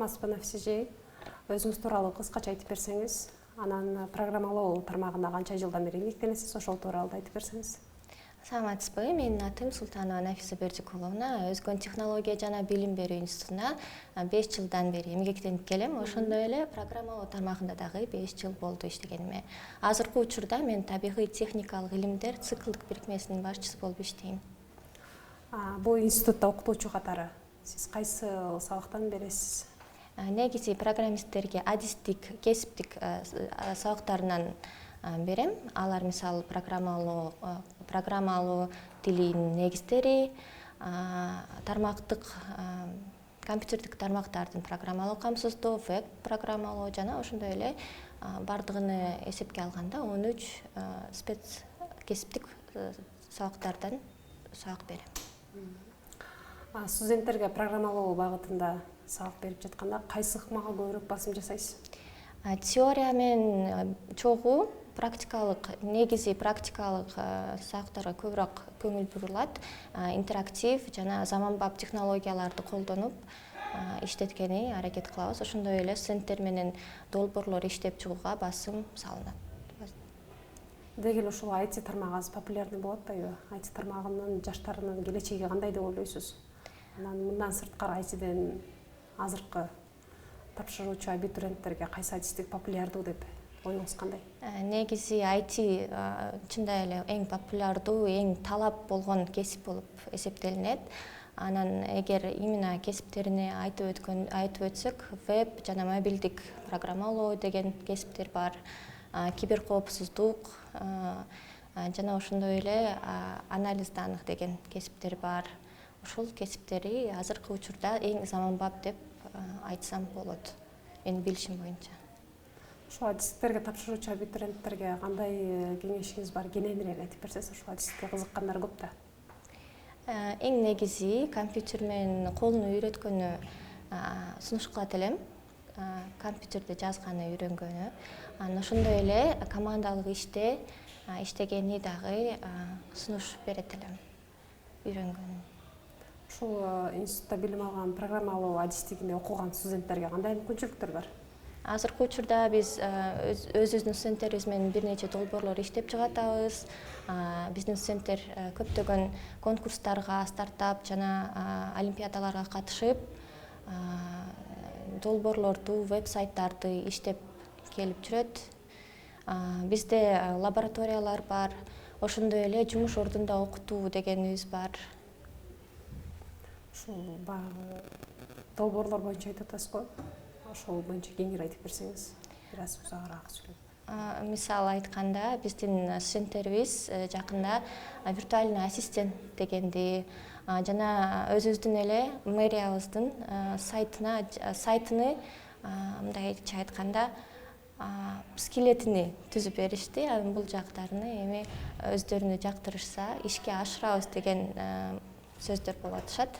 саламатсызбы Нафисежей. Өзүңүз тууралуу кыскача айтып берсеңиз, анан программалоо тармагында канча жылдан бери эмгектенесиз, ошол тууралуу айтып берсеңиз. Саламатсызбы, менин атым Султанова Нафиса Бердикуловна. Өзгөн технология жана билим берүү институтуна 5 жылдан бери эмгектенип келем. Ошондой эле программалоо тармагында дагы 5 жыл болду иштегениме. Азыркы учурда мен табигый техникалык илимдер циклдык бирикмесинин башчысы болуп иштейм. Бул институтта окутуучу катары сиз кайсы сабактан бересиз? Негизи программисттерге адистик, кесиптик сабактарынан берем. Алар мисалы программалоо тилинин негиздери, тармактык компьютердик тармактардын программалоо камсыздоо, веб программалоо жана ошондой эле бардыгын эсепке алганда 13 спец кесиптик сабактардан сабак берем. Студенттерге программалоо багытында сабак берип жатканда кайсы ыкмага көбүрөөк басым жасайсыз? Теория менен чогуу негизи практикалык сабактарга көбүрөөк көңүл бурулат. Интерактив жана заманбап технологияларды колдонуп иштеткени аракет кылабыз. Ошондой эле студенттер менен долбоорлор иштеп чыгууга басым салынат. Деги эле ушул IT тармагы аз популярный болуп атпайбы? IT тармагынын жаштарынын келечеги кандай деп ойлойсуз? Анан мындан сырткары ITден азыркы тапшыруучу абитуриенттерге кайсы адистик популярдуу деп оюңуз кандай? Негизи IT чындай эле эң популярдуу, эң талап болгон кесип болуп эсептелинет. Анан эгер именно кесиптерине айтып өтсөк, веб жана мобилдик программалоо деген кесиптер бар, киберкоопсуздук жана ошондой эле анализ данных деген кесиптер бар. Ушул кесиптери азыркы учурда эң заманбап деп айтсам болот, менин билишим боюнча. Ушул адистиктерге тапшыруучу абитуриенттерге кандай кеңешиңиз бар? Кененирээк айтып берсеңиз, ушул адистикке кызыккандар көп да. Эң негизи компьютер менен колуну үйрөткөнү сунуш кылат элем. Компьютерде жазганы үйрөнгөнү. Анан ошондой эле командалык иште иштегени дагы сунуш берет элем, үйрөнгөнү. Ушул институтта билим алган программалоо адистигинде окуган студенттерге кандай мүмкүнчүлүктөр бар? Азыркы учурда биз өзүбүздүн студенттерибиз менен бир нече долбоорлор иштеп чыгатабыз. Биздин студенттер көптөгөн конкурстарга, стартап жана олимпиадаларга катышып, долбоорлорду, веб-сайттарды иштеп келип жүрөт. Бизде лабораториялар бар, ошондой эле жумуш ордунда окутуу дегенибиз бар. Ушул баягы долбоорлор боюнча айтып атасыз го? Ошол боюнча кеңири айтып берсеңиз, бир аз узагыраак сүйлөп. Мисалы айтканда, биздин студенттерибиз жакында виртуальный ассистент дегенди жана өзүбүздүн эле мэриябыздын сайтыны мындайча айтканда скелетини түзүп беришти. Анан бул жактарыны эми өздөрүнө жактырышса ишке ашырабыз деген сөздөр болуп атышат.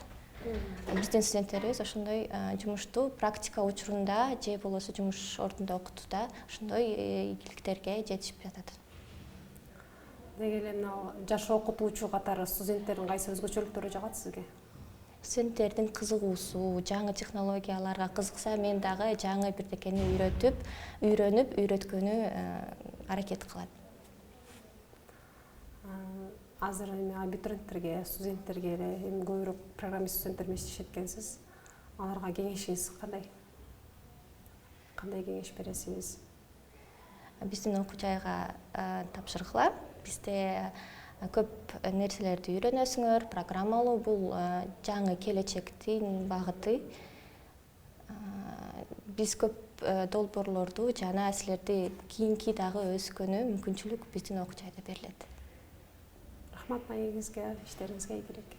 Биздин студенттерибиз ошондой жумушту практика учурунда же болбосо жумуш ордунда окутууда ошондой ийгиликтерге жетишип жатат. Деги эле мына жаш окутуучу катары студенттердин кайсы өзгөчөлүктөрү жагат сизге? Студенттердин кызыгуусу, жаңы технологияларга кызыкса, мен дагы жаңы бирдекени үйрөнүп, үйрөткөнү аракет кылат. Азыр эми абитуриенттерге, студенттерге эле эми көбүрөөк программист студенттер менен иштешет экенсиз. Аларга кеңешиңиз кандай? Кандай кеңеш бересиз? Биздин окуу жайга тапшыргыла. Бизде көп нерселерди үйрөнөсүңөр. Программалоо бул жаңы келечектин багыты. Биз көп долбоорлорду жана силерди кийинки дагы өскөнү мүмкүнчүлүк биздин окуу жайда берилет. Рахмат маегиңизге, иштериңизге ийгилик.